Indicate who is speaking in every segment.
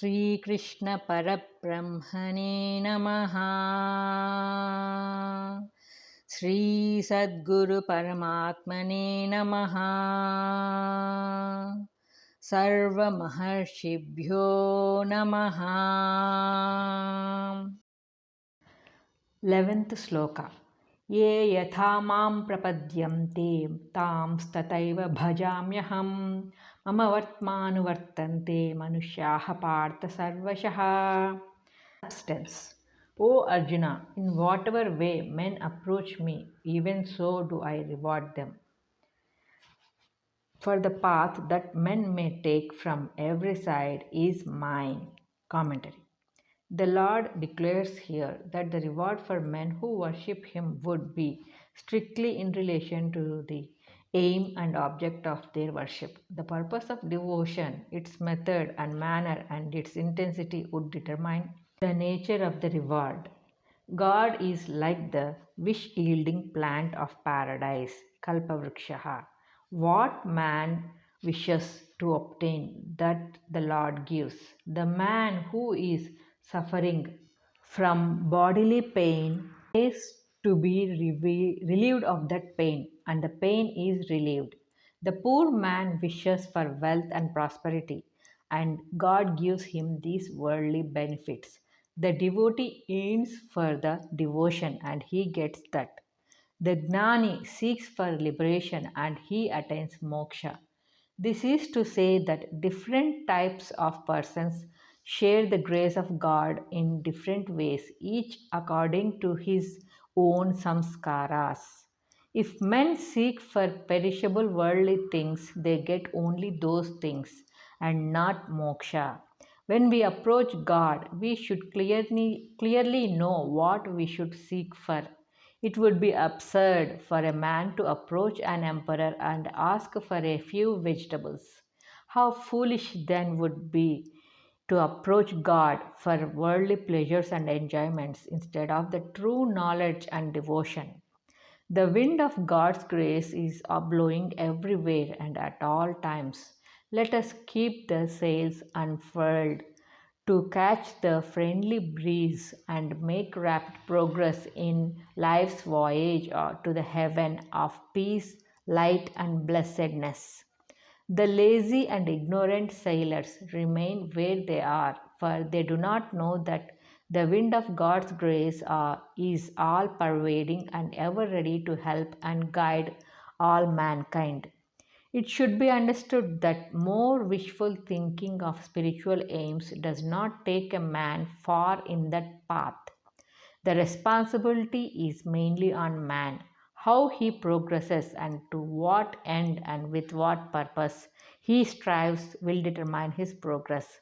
Speaker 1: Sri Krishna Parabrahmane Namaha. Sri Sadguru Paramatmane Namaha. Sarva Maharshibhyo Namaha. 11th Sloka. Ye yatha mam prapadyante tamstataiva bhajamyaham mama vartmanu vartante manushyaha partha sarvashaha. Substance. O Arjuna, in whatever way men approach me, even so do I reward them. For the path that men may take from every side is mine. Commentary. The Lord declares here that the reward for men who worship Him would be strictly in relation to the aim and object of their worship. The purpose of devotion, its method and manner, and its intensity would determine the nature of the reward. God is like the wish-yielding plant of paradise, Kalpavrikshaha. What man wishes to obtain, that the Lord gives. The man who is suffering from bodily pain is to be relieved of that pain, and the pain is relieved. The poor man wishes for wealth and prosperity, and God gives him these worldly benefits. The devotee yearns for the devotion, and he gets that. The Gnani seeks for liberation, and he attains moksha. This is to say that different types of persons share the grace of God in different ways, each according to his own samskaras. If men seek for perishable worldly things, they get only those things and not moksha. When we approach God, we should clearly know what we should seek for. It would be absurd for a man to approach an emperor and ask for a few vegetables. How foolish then would be to approach God for worldly pleasures and enjoyments instead of the true knowledge and devotion. The wind of God's grace is blowing everywhere and at all times. Let us keep the sails unfurled to catch the friendly breeze and make rapid progress in life's voyage to the heaven of peace, light, and blessedness. The lazy and ignorant sailors remain where they are, for they do not know that the wind of God's grace is all pervading and ever ready to help and guide all mankind. It should be understood that more wishful thinking of spiritual aims does not take a man far in that path. The responsibility is mainly on man. How he progresses and to what end and with what purpose he strives will determine his progress.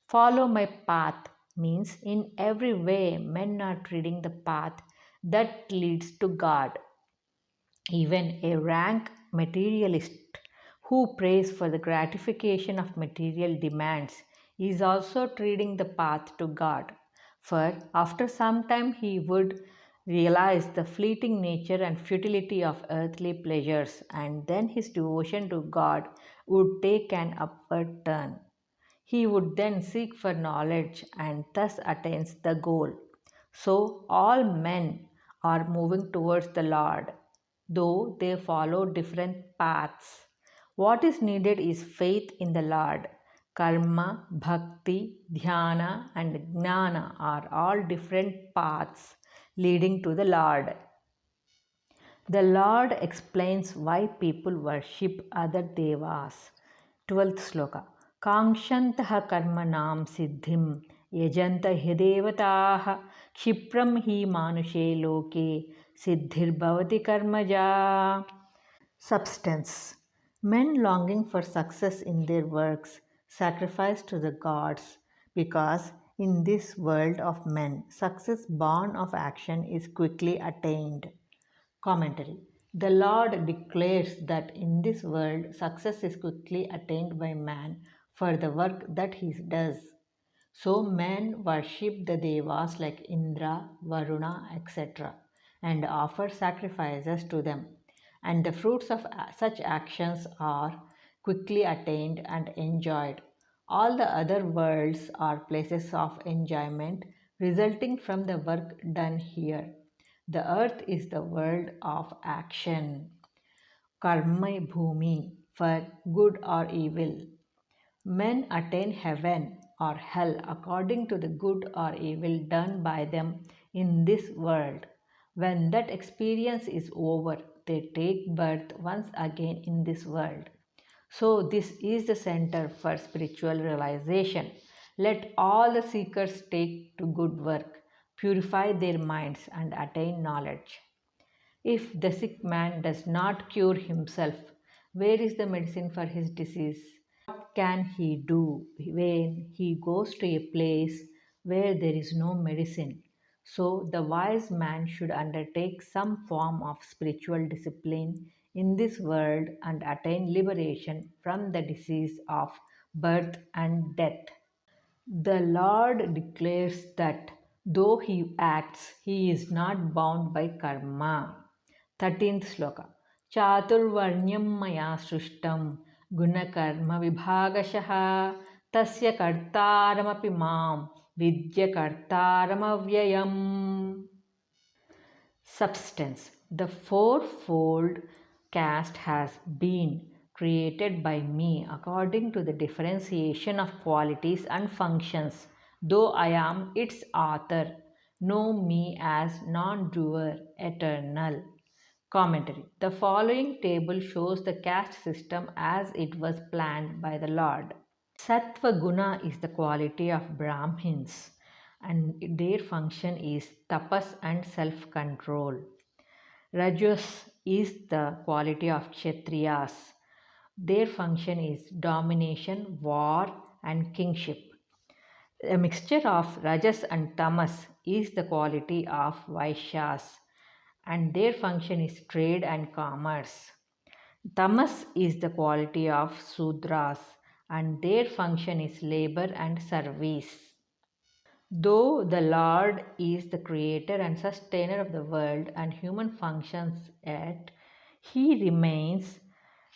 Speaker 1: Follow my path means in every way men are treading the path that leads to God. Even a rank materialist who prays for the gratification of material demands is also treading the path to God. For after some time he would realize the fleeting nature and futility of earthly pleasures, and then his devotion to God would take an upward turn. He would then seek for knowledge and thus attains the goal. So all men are moving towards the Lord, though they follow different paths. What is needed is faith in the Lord. Karma, bhakti, dhyana, and gnana are all different paths leading to the Lord. The Lord explains why people worship other devas. 12th Sloka. Kangshantaha karmanam siddhim yajanta hidevataha kshipram hi manushe loke siddhir bhavati karmaja. Substance. Men longing for success in their works sacrifice to the gods because in this world of men, success born of action is quickly attained. Commentary. The Lord declares that in this world success is quickly attained by man for the work that he does. So men worship the devas like Indra, Varuna, etc. and offer sacrifices to them. And the fruits of such actions are quickly attained and enjoyed. All the other worlds are places of enjoyment resulting from the work done here. The earth is the world of action. Karma bhumi, for good or evil. Men attain heaven or hell according to the good or evil done by them in this world. When that experience is over, they take birth once again in this world. So, this is the center for spiritual realization. Let all the seekers take to good work, purify their minds, and attain knowledge. If the sick man does not cure himself, where is the medicine for his disease? What can he do when he goes to a place where there is no medicine? So, the wise man should undertake some form of spiritual discipline in this world and attain liberation from the disease of birth and death. The Lord declares that though he acts, he is not bound by karma. 13th sloka. Chaturvarnyam maya srishtam gunakarma vibhagashaha tasya kartaramapi mam vidya kartaramavyayam. Substance. The fourfold caste has been created by me according to the differentiation of qualities and functions. Though I am its author, know me as non-doer, eternal. Commentary. The following table shows the caste system as it was planned by the Lord. Sattva guna is the quality of Brahmins and their function is tapas and self-control. Rajas is the quality of Kshatriyas. Their function is domination, war, and kingship. A mixture of Rajas and Tamas is the quality of Vaishyas, and their function is trade and commerce. Tamas is the quality of Sudras, and their function is labor and service. Though the Lord is the creator and sustainer of the world and human functions, yet he remains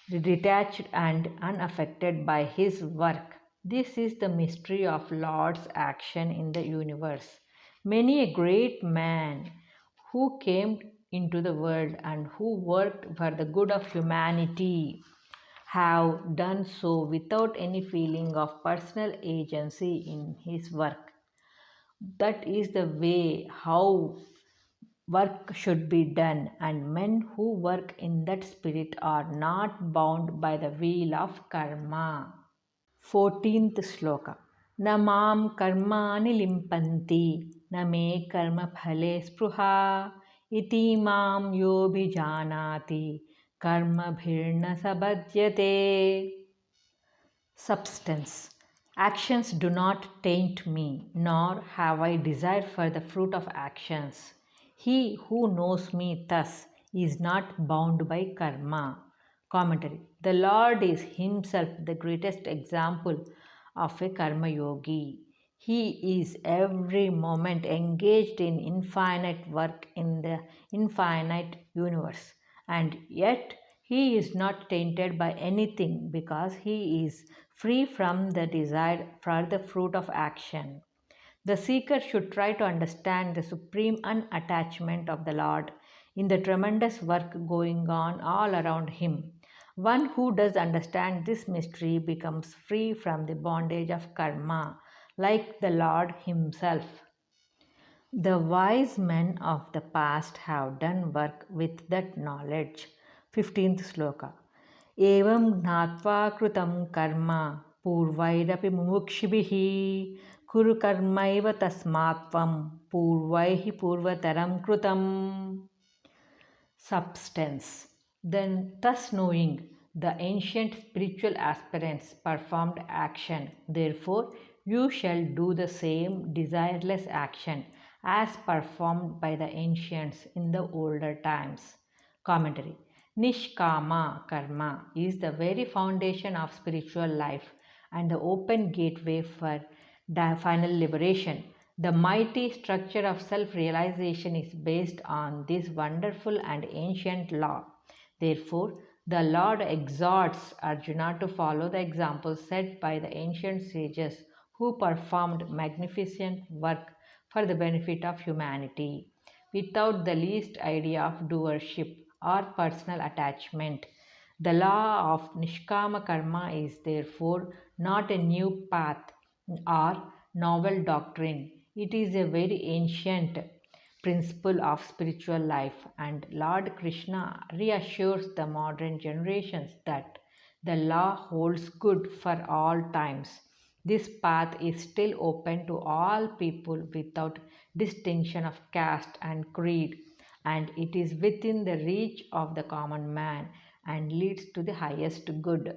Speaker 1: detached and unaffected by his work. This is the mystery of Lord's action in the universe. Many a great man who came into the world and who worked for the good of humanity have done so without any feeling of personal agency in his work. That is the way how work should be done, and men who work in that spirit are not bound by the wheel of karma. 14th sloka. Na mam karmani limpanti, na me karma phale spruha, iti mam yobhijanati, karma bhirna sabhadyate. Substance. Actions do not taint me, nor have I desire for the fruit of actions. He who knows me thus is not bound by karma. Commentary. The Lord is himself the greatest example of a karma yogi. He is every moment engaged in infinite work in the infinite universe, and yet he is not tainted by anything because he is free from the desire for the fruit of action. The seeker should try to understand the supreme unattachment of the Lord in the tremendous work going on all around him. One who does understand this mystery becomes free from the bondage of karma, like the Lord himself. The wise men of the past have done work with that knowledge. 15th sloka. Evam gnatva kritam karma purvairapi mumukshibhihi kuru karmaiva tasmatvam purvaihi purvataram kritam. Substance. Then, thus knowing, the ancient spiritual aspirants performed action. Therefore, you shall do the same desireless action as performed by the ancients in the older times. Commentary. Nishkama karma is the very foundation of spiritual life and the open gateway for final liberation. The mighty structure of self-realization is based on this wonderful and ancient law. Therefore, The Lord exhorts Arjuna to follow the example set by the ancient sages who performed magnificent work for the benefit of humanity, without the least idea of doership or personal attachment. The law of Nishkama Karma is therefore not a new path or novel doctrine. It is a very ancient principle of spiritual life, and Lord Krishna reassures the modern generations that the law holds good for all times. This path is still open to all people without distinction of caste and creed, and it is within the reach of the common man and leads to the highest good.